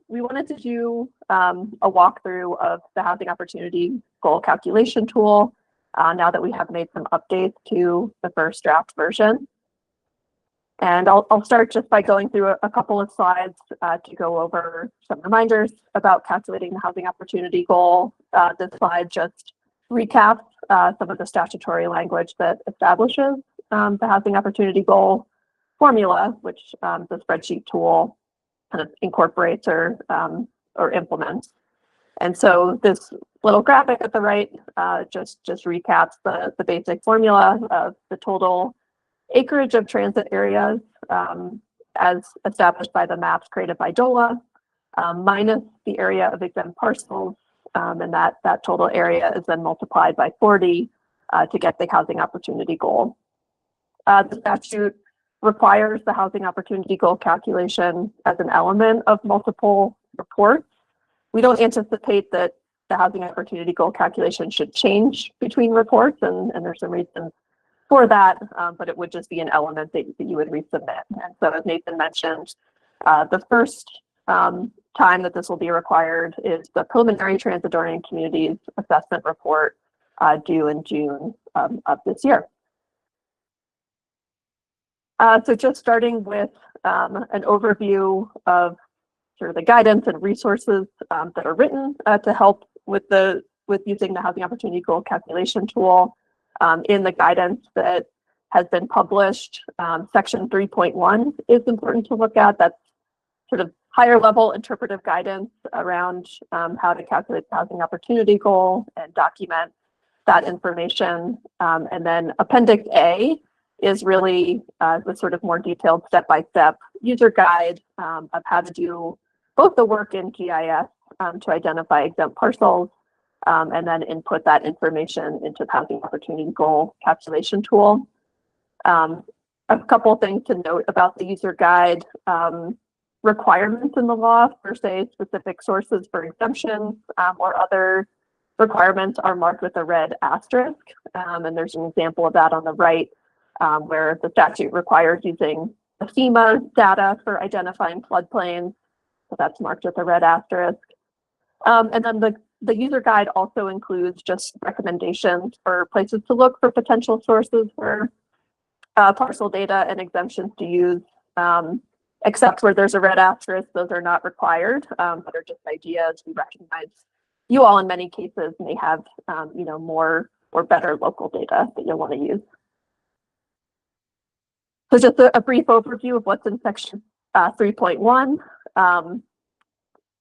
we wanted to do a walkthrough of the housing opportunity goal calculation tool now that we have made some updates to the first draft version. And I'll start just by going through a couple of slides to go over some reminders about calculating the housing opportunity goal. This slide just recaps some of the statutory language that establishes the housing opportunity goal formula, which the spreadsheet tool kind of incorporates or implements. And so this little graphic at the right just recaps the basic formula of the total acreage of transit areas as established by the maps created by DOLA, minus the area of exempt parcels, and that total area is then multiplied by 40 to get the housing opportunity goal. The statute requires the housing opportunity goal calculation as an element of multiple reports. We don't anticipate that the housing opportunity goal calculation should change between reports, and there's some reasons for that, but it would just be an element that you would resubmit. And so as Nathan mentioned, the first time that this will be required is the preliminary transit-oriented communities assessment report due in June of this year. So just starting with an overview of sort of the guidance and resources that are written to help with using the housing opportunity goal calculation tool. In the guidance that has been published, section 3.1 is important to look at. That's sort of higher level interpretive guidance around how to calculate the housing opportunity goal and document that information. And then Appendix A is really the sort of more detailed step-by-step user guide of how to do both the work in GIS to identify exempt parcels and then input that information into the housing opportunity goal calculation tool. A couple of things to note about the user guide. Requirements in the law for, say, specific sources for exemptions or other requirements are marked with a red asterisk. And there's an example of that on the right where the statute requires using the FEMA data for identifying floodplains. So that's marked with a red asterisk. And then the user guide also includes just recommendations for places to look for potential sources for parcel data and exemptions to use, except where there's a red asterisk. Those are not required, but are just ideas. We recognize you all in many cases may have more or better local data that you'll want to use. So just a brief overview of what's in section 3.1.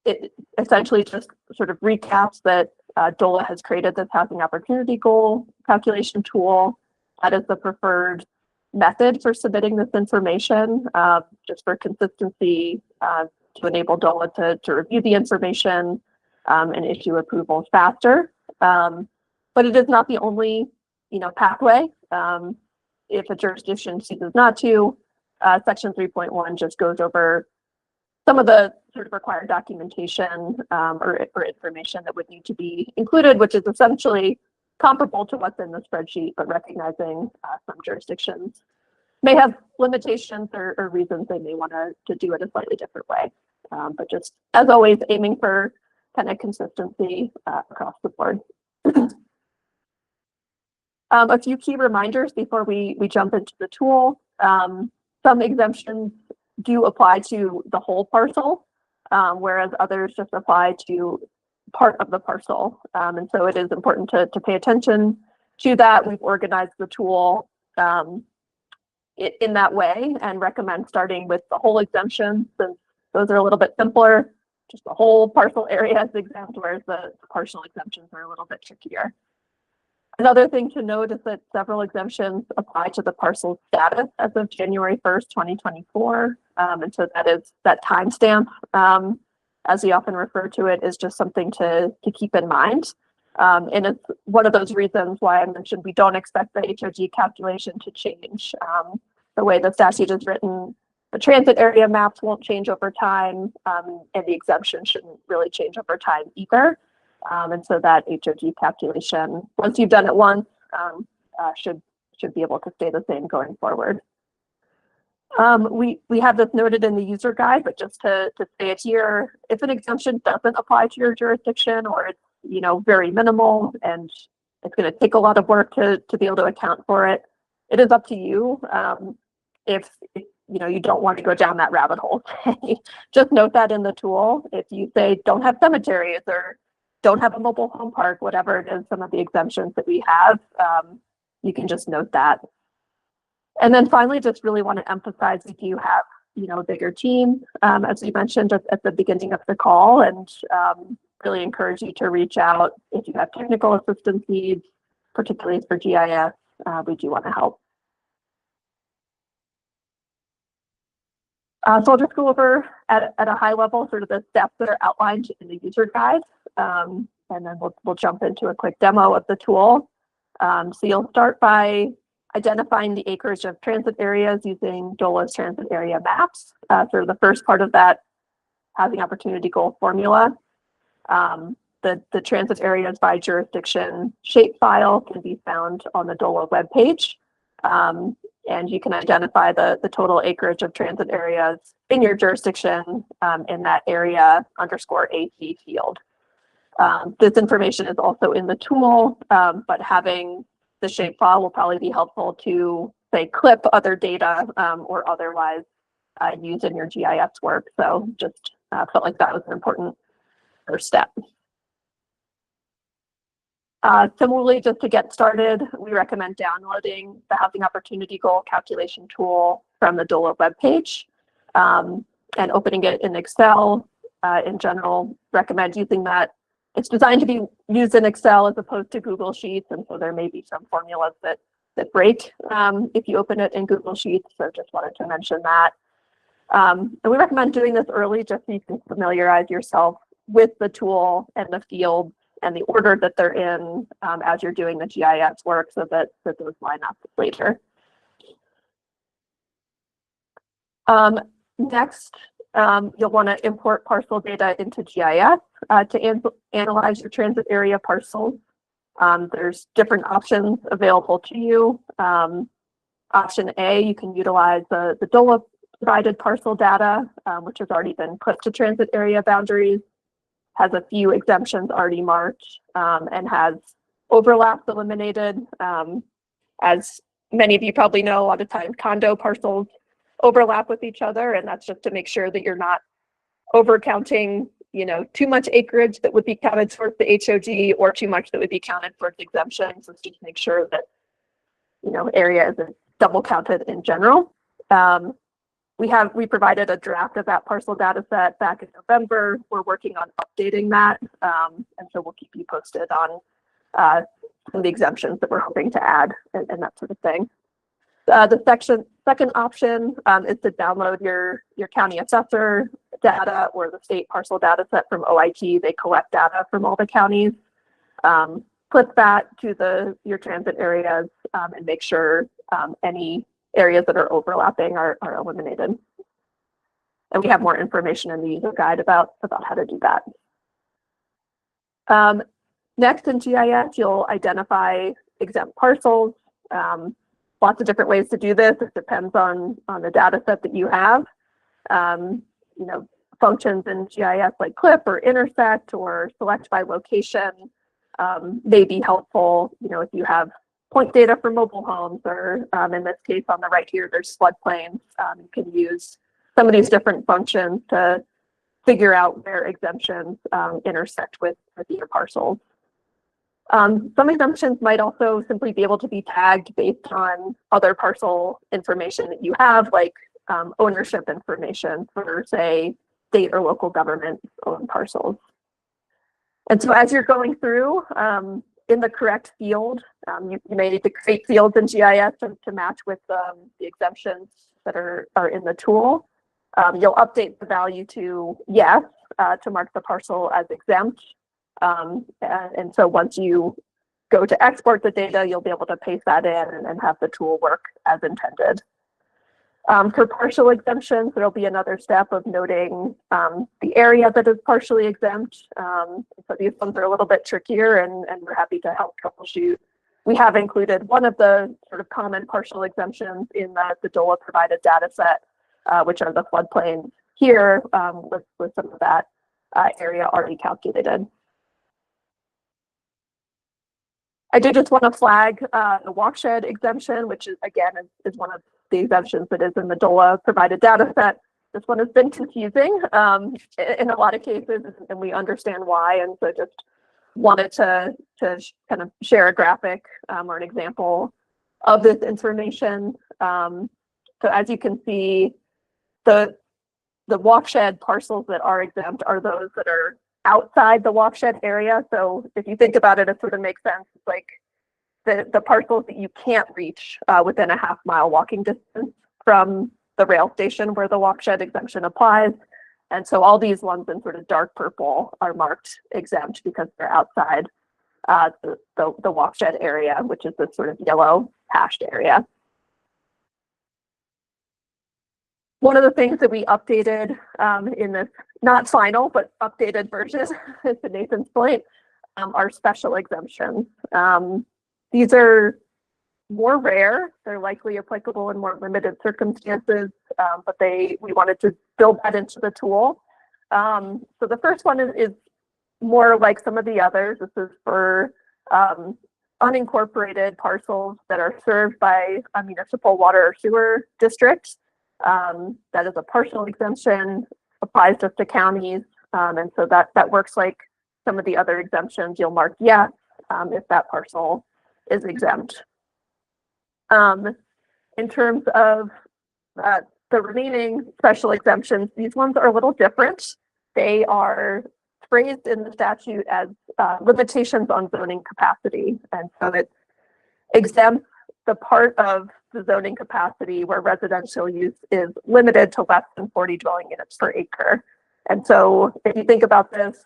It essentially just sort of recaps that DOLA has created this housing opportunity goal calculation tool. That is the preferred method for submitting this information, just for consistency to enable DOLA to review the information and issue approvals faster. But it is not the only pathway. If a jurisdiction chooses not to, section 3.1 just goes over some of the sort of required documentation or information that would need to be included, which is essentially comparable to what's in the spreadsheet, but recognizing some jurisdictions may have limitations or reasons they may want to do it a slightly different way. But just as always, aiming for kind of consistency across the board. A few key reminders before we jump into the tool. Some exemptions do apply to the whole parcel, whereas others just apply to part of the parcel. And so it is important to pay attention to that. We've organized the tool in that way and recommend starting with the whole exemption, since those are a little bit simpler. Just the whole parcel area is exempt, whereas the partial exemptions are a little bit trickier. Another thing to note is that several exemptions apply to the parcel status as of January 1st, 2024. And so that timestamp, as we often refer to it, is just something to keep in mind. And it's one of those reasons why I mentioned we don't expect the HOG calculation to change. The way the statute is written, the transit area maps won't change over time, and the exemption shouldn't really change over time either. And so that HOG calculation, once you've done it once, should be able to stay the same going forward. We have this noted in the user guide, but just to say it here, if an exemption doesn't apply to your jurisdiction or it's very minimal and it's going to take a lot of work to be able to account for it, it is up to you. If you don't want to go down that rabbit hole, just note that in the tool. If you say don't have cemeteries or don't have a mobile home park, whatever it is, some of the exemptions that we have, you can just note that. And then finally, just really want to emphasize if you have, a bigger team, as we mentioned at the beginning of the call, and really encourage you to reach out if you have technical assistance needs, particularly for GIS. We do want to help. So I'll just go over at a high level sort of the steps that are outlined in the user guide, and then we'll jump into a quick demo of the tool. So you'll start by identifying the acreage of transit areas using DOLA's transit area maps. Sort of the first part of that housing opportunity goal formula. The transit areas by jurisdiction shapefile can be found on the DOLA webpage. And you can identify the total acreage of transit areas in your jurisdiction in that area _AC field. This information is also in the tool, but having the shapefile will probably be helpful to, say, clip other data or otherwise use in your GIS work. So just felt like that was an important first step. Similarly, just to get started, we recommend downloading the Housing Opportunity Goal calculation tool from the DOLA webpage and opening it in Excel. In general, recommend using that. It's designed to be used in Excel as opposed to Google Sheets, and so there may be some formulas that break if you open it in Google Sheets, so just wanted to mention that. And we recommend doing this early just so you can familiarize yourself with the tool and the fields and the order that they're in as you're doing the GIS work so that those line up later. Next, you'll want to import parcel data into GIS to analyze your transit area parcels. There's different options available to you. Option A, you can utilize the DOLA provided parcel data, which has already been put to transit area boundaries, has a few exemptions already marked, and has overlaps eliminated. As many of you probably know, a lot of times condo parcels overlap with each other, and that's just to make sure that you're not overcounting, too much acreage that would be counted towards the HOG or too much that would be counted towards exemptions. So just make sure that, area isn't double counted in general. We provided a draft of that parcel data set back in November. We're working on updating that, and so we'll keep you posted on some of the exemptions that we're hoping to add and that sort of thing. The second option is to download your county assessor data or the state parcel data set from OIT. They collect data from all the counties. Clip that to your transit areas and make sure any areas that are overlapping are eliminated. And we have more information in the user guide about how to do that. Next in GIS, you'll identify exempt parcels. Lots of different ways to do this. It depends on the data set that you have. Functions in GIS like clip or intersect or select by location may be helpful, if you have point data for mobile homes, or in this case on the right here, there's floodplains. You can use some of these different functions to figure out where exemptions intersect with your parcels. Some exemptions might also simply be able to be tagged based on other parcel information that you have, like ownership information for, say, state or local government owned parcels. And so as you're going through, in the correct field, you may need to create fields in GIS to match with the exemptions that are in the tool. You'll update the value to yes to mark the parcel as exempt. And so once you go to export the data, you'll be able to paste that in and have the tool work as intended. For partial exemptions, there'll be another step of noting the area that is partially exempt. So these ones are a little bit trickier, and we're happy to help troubleshoot we have included one of the sort of common partial exemptions in the DOLA provided data set, which are the floodplains here, with some of that area already calculated. I did just want to flag the watershed exemption, which is, again, is one of the exemptions that is in the DOLA provided data set. This one has been confusing in a lot of cases, and we understand why. And so just wanted to kind of share a graphic or an example of this information. So as you can see, the watershed parcels that are exempt are those that are outside the watershed area. So if you think about it, it sort of makes sense. It's like the parcels that you can't reach within a half-mile walking distance from the rail station where the watershed exemption applies. And so all these ones in sort of dark purple are marked exempt because they're outside the watershed area, which is this sort of yellow hashed area. One of the things that we updated in this not final but updated version, to Nathan's point, are special exemptions. These are more rare. They're likely applicable in more limited circumstances, but we wanted to build that into the tool. So the first one is more like some of the others. This is for unincorporated parcels that are served by a municipal water or sewer district. That is a partial exemption, applies just to counties. And so that works like some of the other exemptions. You'll mark yes if that parcel is exempt. In terms of the remaining special exemptions, these ones are a little different. They are phrased in the statute as limitations on zoning capacity. And so it exempts the part of the zoning capacity where residential use is limited to less than 40 dwelling units per acre. And so if you think about this,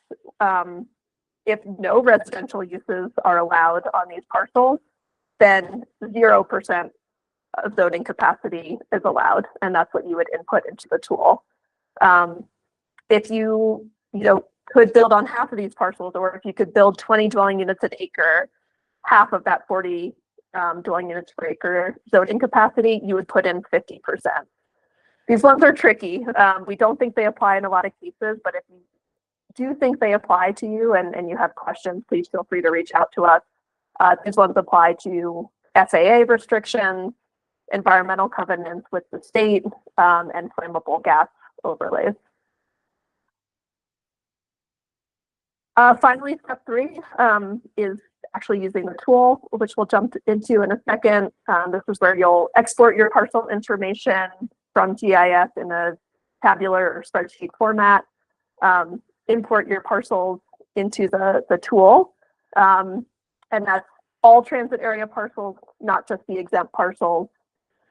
if no residential uses are allowed on these parcels, then 0% of zoning capacity is allowed, and that's what you would input into the tool. If you could build on half of these parcels, or if you could build 20 dwelling units an acre, half of that 40 dwelling units per acre zoning capacity, you would put in 50%. These ones are tricky. We don't think they apply in a lot of cases, but if you do think they apply to you and you have questions, please feel free to reach out to us. These ones apply to FAA restrictions, environmental covenants with the state, and flammable gas overlays. Finally, step 3 is actually using the tool, which we'll jump into in a second. This is where you'll export your parcel information from GIS in a tabular or spreadsheet format, import your parcels into the tool, and that's all transit area parcels, not just the exempt parcels.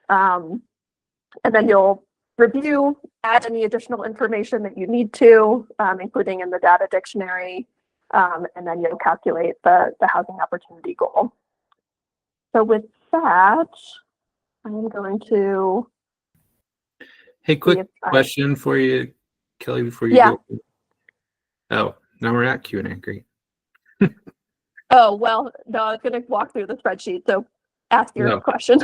And then you'll review, add any additional information that you need to, including in the data dictionary, and then you'll calculate the housing opportunity goal. So with that, I'm going to... Hey, quick question for you, Kelly, before you go. Oh, now we're at Q&A, great. Oh, well, no, I was going to walk through the spreadsheet, so ask your question.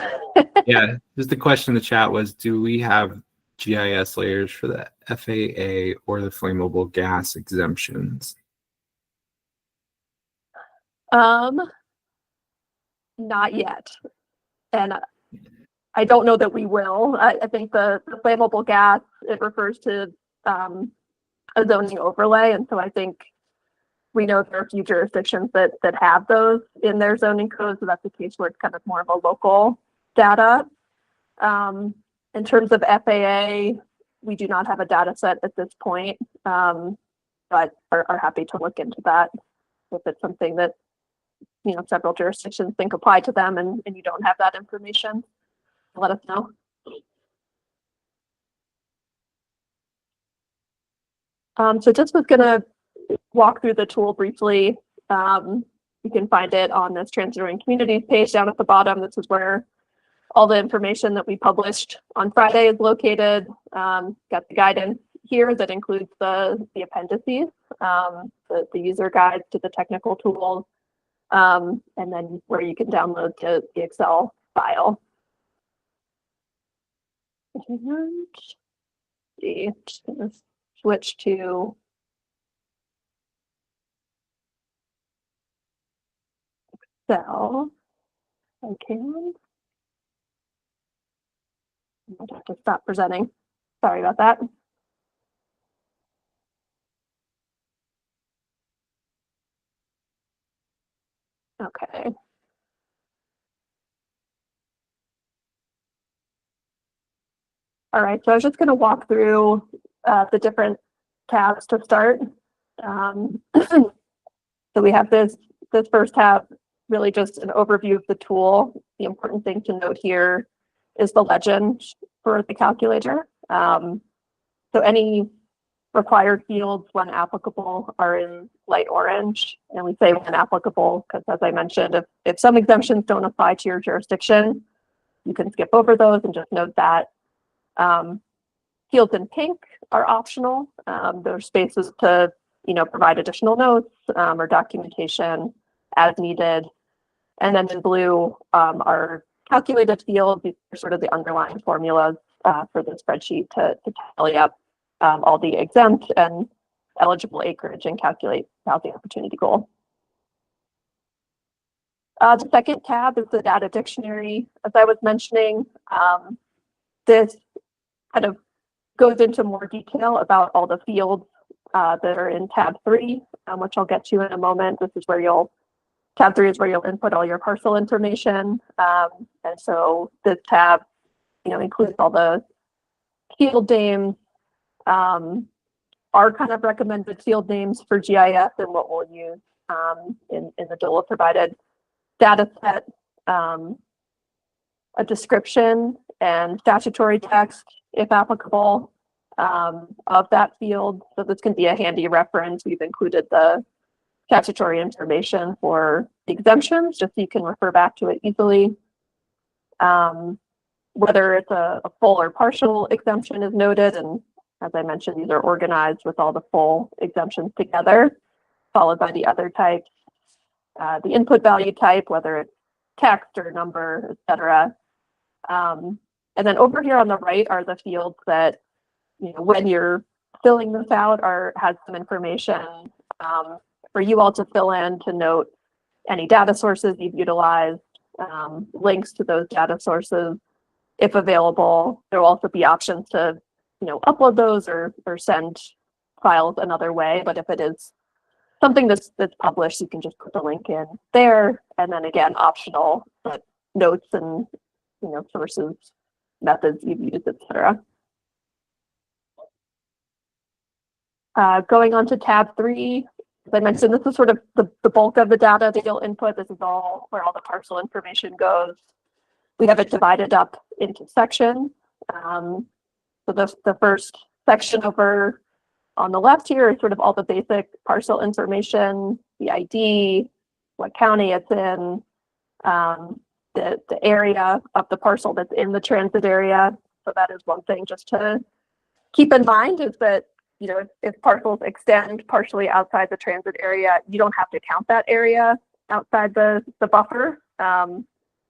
Yeah, just the question in the chat was, do we have GIS layers for the FAA or the flammable gas exemptions? Not yet. And I don't know that we will. I think the flammable gas, it refers to a zoning overlay. And so I think we know there are a few jurisdictions that have those in their zoning codes. So that's a case where it's kind of more of a local data. In terms of FAA, we do not have a data set at this point, but are happy to look into that if it's something that several jurisdictions think apply to them and you don't have that information. Let us know. So just was gonna walk through the tool briefly. You can find it on this Transit Communities page down at the bottom. This is where all the information that we published on Friday is located. Got the guidance here that includes the appendices, the user guides to the technical tools, and then where you can download the Excel file. And just gonna switch to Excel. I can. I have to stop presenting. Sorry about that. Okay. All right, so I was just going to walk through the different tabs to start. So we have this first tab, really just an overview of the tool. The important thing to note here is the legend for the calculator. So any required fields, when applicable, are in light orange. And we say when applicable because, as I mentioned, if some exemptions don't apply to your jurisdiction, you can skip over those and just note that. Fields in pink are optional. There's spaces to provide additional notes or documentation as needed. And then in blue are calculated fields. These are sort of the underlying formulas for the spreadsheet to tally up all the exempt and eligible acreage and calculate housing opportunity goal. The second tab is the data dictionary. As I was mentioning, this kind of goes into more detail about all the fields that are in tab 3, which I'll get to in a moment. This is where tab 3 is where you'll input all your parcel information. And so this tab, includes all the field names, our kind of recommended field names for GIS and what we'll use in the DOLA provided data set, a description and statutory text, if applicable, of that field. So this can be a handy reference. We've included the statutory information for the exemptions, just so you can refer back to it easily. Whether it's a full or partial exemption is noted, and as I mentioned, these are organized with all the full exemptions together, followed by the other types, the input value type, whether it's text or number, etc. And then over here on the right are the fields that, when you're filling this out, has some information for you all to fill in, to note any data sources you've utilized, links to those data sources, if available. There will also be options to, upload those or send files another way. But if it is something that's published, you can just put the link in there. And then again, optional, but notes and, sources, methods you've used, etc. Going on to tab 3, as I mentioned, this is sort of the bulk of the data that you'll input. This is all where all the parcel information goes. We have it divided up into sections. So the first section over on the left here is sort of all the basic parcel information, the ID, what county it's in, the area of the parcel that's in the transit area. So that is one thing just to keep in mind, is that, if parcels extend partially outside the transit area, you don't have to count that area outside the buffer.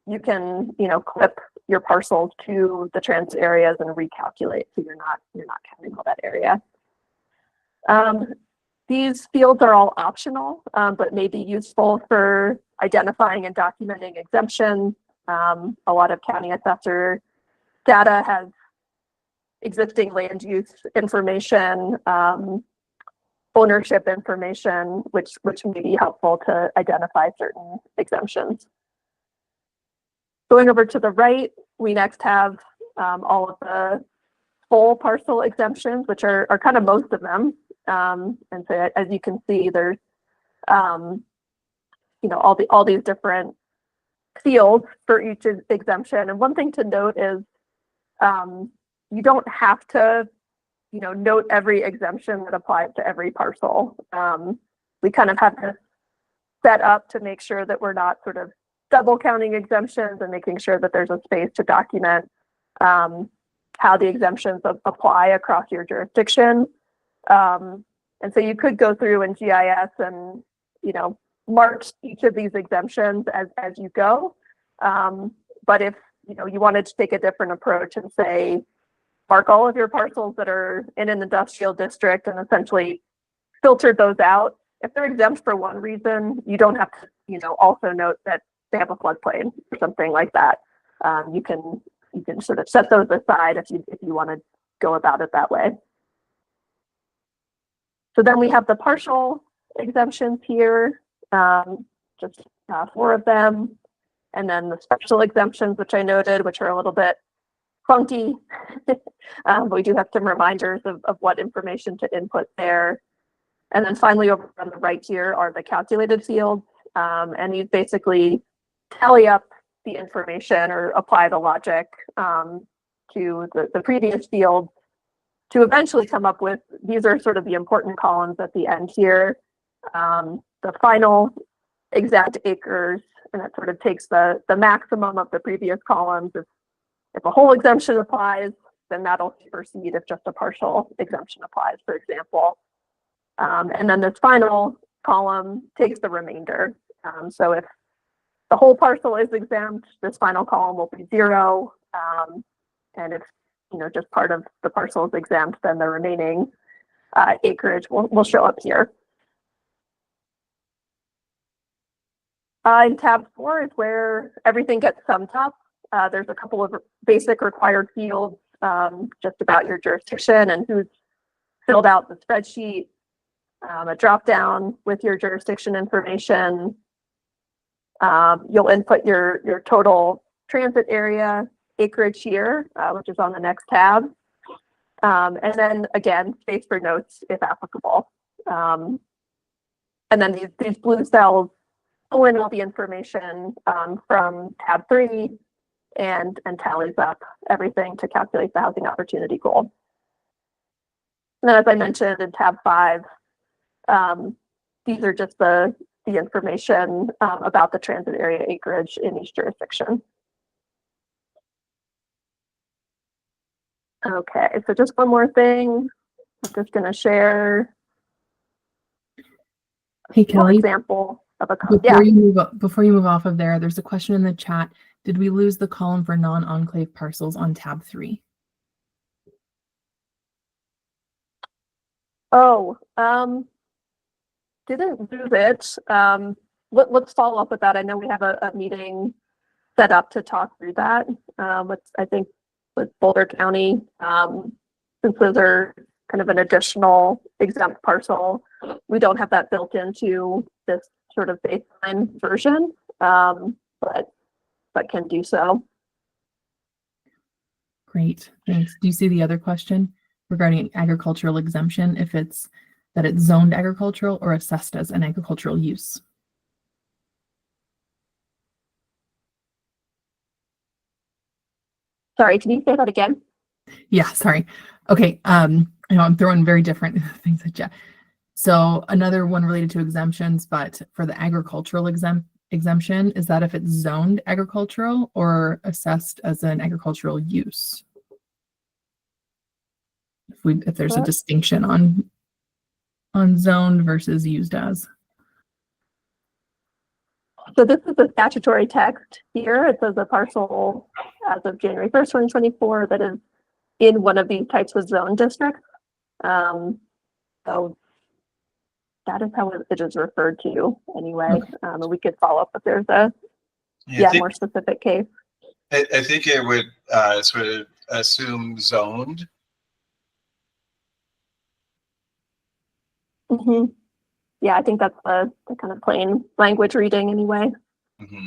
You can, clip your parcels to the transit areas and recalculate, so you're not counting all that area. These fields are all optional, but may be useful for identifying and documenting exemptions. A lot of county assessor data has existing land use information, ownership information, which may be helpful to identify certain exemptions. Going over to the right, we next have all of the full parcel exemptions, which are kind of most of them. And so as you can see, there's all these different fields for each exemption. And one thing to note is you don't have to note every exemption that applies to every parcel. We kind of have this set up to make sure that we're not sort of double counting exemptions, and making sure that there's a space to document how the exemptions apply across your jurisdiction. And so you could go through in GIS and marked each of these exemptions as you go. But if you wanted to take a different approach and say, mark all of your parcels that are in an industrial district and essentially filter those out. If they're exempt for one reason, you don't have to, also note that they have a floodplain or something like that. You can sort of set those aside if you want to go about it that way. So then we have the partial exemptions here, just 4 of them, and then the special exemptions, which I noted, which are a little bit funky, but we do have some reminders of what information to input there. And then finally, over on the right here are the calculated fields, and these basically tally up the information or apply the logic to the previous field to eventually come up with, these are sort of the important columns at the end here, the final exact acres, and that sort of takes the maximum of the previous columns. If a whole exemption applies, then that'll supersede if just a partial exemption applies, for example. And then this final column takes the remainder. So if the whole parcel is exempt, this final column will be 0. And if just part of the parcel is exempt, then the remaining acreage will show up here. In tab 4 is where everything gets summed up. There's a couple of basic required fields just about your jurisdiction and who's filled out the spreadsheet, a drop down with your jurisdiction information. You'll input your total transit area acreage here, which is on the next tab. And then again, space for notes if applicable. And then these blue cells pull in all the information from tab 3 and tallies up everything to calculate the housing opportunity goal. And then, as I mentioned in tab 5, these are just the information about the transit area acreage in each jurisdiction. Okay, so just one more thing. I'm just going to share. Hey, Kelly. Example of a before you move off of there, there's a question in the chat. Did we lose the column for non-enclave parcels on tab 3? Oh, didn't lose it. Let's follow up with that. I know we have a meeting set up to talk through that. With Boulder County, since those are kind of an additional exempt parcel, we don't have that built into this sort of baseline version, but can do so. Great, thanks. Do you see the other question regarding agricultural exemption, if it's that it's zoned agricultural or assessed as an agricultural use? Sorry, can you say that again? Yeah, sorry. Okay, I know I'm throwing very different things at you. So another one related to exemptions, but for the agricultural exemption, is that if it's zoned agricultural or assessed as an agricultural use? If there's a distinction on zoned versus used as. So this is the statutory text here. It says a parcel as of January 1st, 2024 that is in one of these types of zone districts. So that is how it is referred to anyway. And we could follow up if there's a more specific case. I think it would sort of assume zoned. Mm-hmm. Yeah, I think that's the kind of plain language reading anyway. Mm-hmm.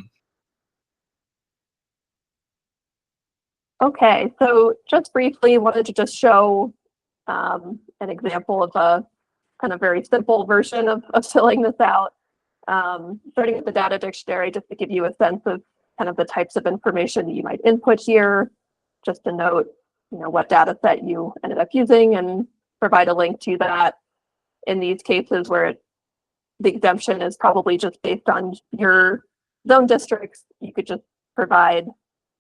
Okay, so just briefly wanted to just show an example of a kind of very simple version of filling this out. Starting with the data dictionary, just to give you a sense of kind of the types of information that you might input here, just to note, what data set you ended up using and provide a link to that. In these cases where the exemption is probably just based on your zone districts, you could just provide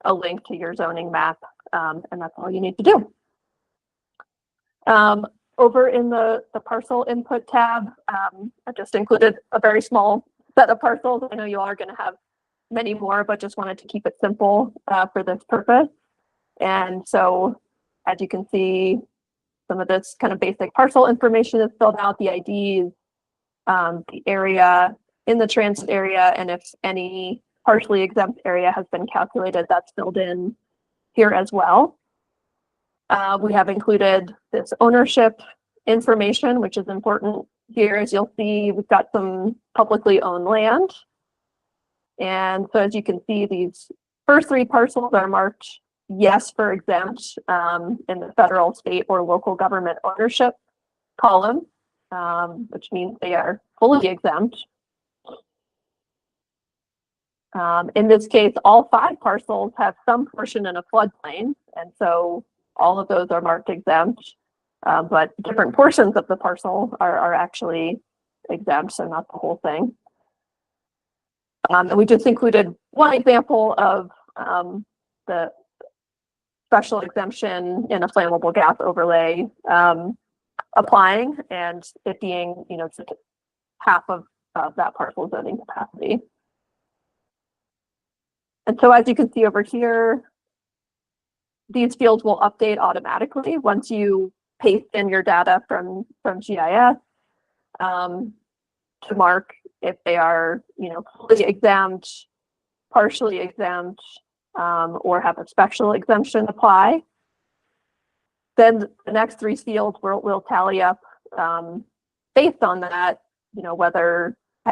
a link to your zoning map, and that's all you need to do. Over in the parcel input tab, I just included a very small set of parcels. I know you all are going to have many more, but just wanted to keep it simple for this purpose. And so, as you can see, some of this kind of basic parcel information is filled out, the IDs, the area in the transit area, and if any partially exempt area has been calculated, that's filled in here as well. We have included this ownership information, which is important here. As you'll see, we've got some publicly owned land. And so as you can see, these first three parcels are marked yes for exempt in the federal, state, or local government ownership column, which means they are fully exempt. In this case, all 5 parcels have some portion in a floodplain, and so all of those are marked exempt, but different portions of the parcel are actually exempt, so not the whole thing. And we just included one example of the special exemption in a flammable gas overlay applying, and it being, just half of that parcel zoning capacity. And so as you can see over here, these fields will update automatically once you paste in your data from GIS to mark if they are, fully exempt, partially exempt, or have a special exemption apply. Then the next 3 fields will tally up based on that,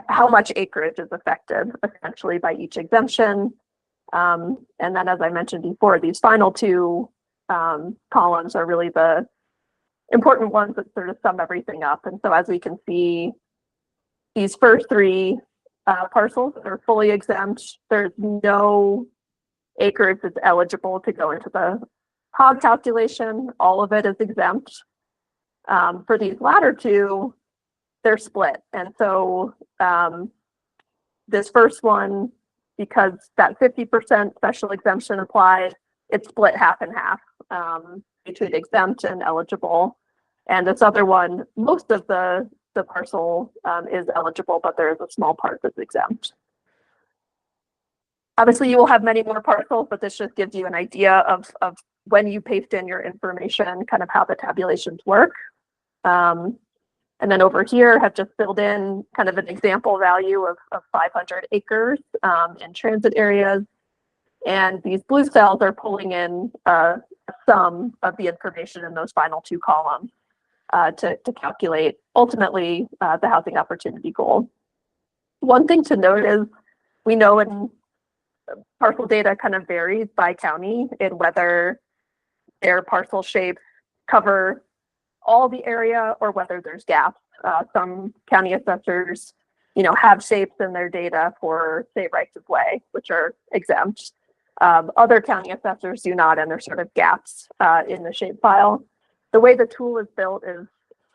how much acreage is affected essentially by each exemption. And then, as I mentioned before, these final 2 columns are really the important ones that sort of sum everything up. And so as we can see, these first 3 parcels are fully exempt. There's no acreage that's eligible to go into the hog calculation. All of it is exempt. For these latter 2, they're split. And so this first one, because that 50% special exemption applied, it's split half and half between exempt and eligible. And this other one, most of the parcel is eligible, but there is a small part that's exempt. Obviously, you will have many more parcels, but this just gives you an idea of when you paste in your information, kind of how the tabulations work. And then over here, have just filled in kind of an example value of 500 acres in transit areas. And these blue cells are pulling in a sum of the information in those final 2 columns to calculate ultimately the housing opportunity goal. One thing to note is we know in parcel data kind of varies by county in whether their parcel shapes cover all the area or whether there's gaps. Some county assessors, have shapes in their data for, say, rights of way, which are exempt. Other county assessors do not, and there's sort of gaps in the shape file. The way the tool is built is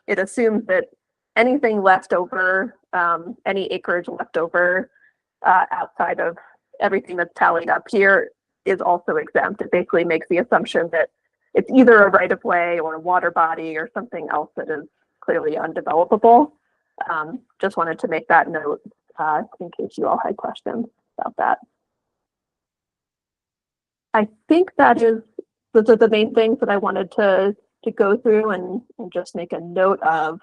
it assumes that anything left over, any acreage left over outside of everything that's tallied up here is also exempt. It basically makes the assumption that it's either a right of way or a water body or something else that is clearly undevelopable. Just wanted to make that note in case you all had questions about that. I think those are the main things that I wanted to go through and just make a note of.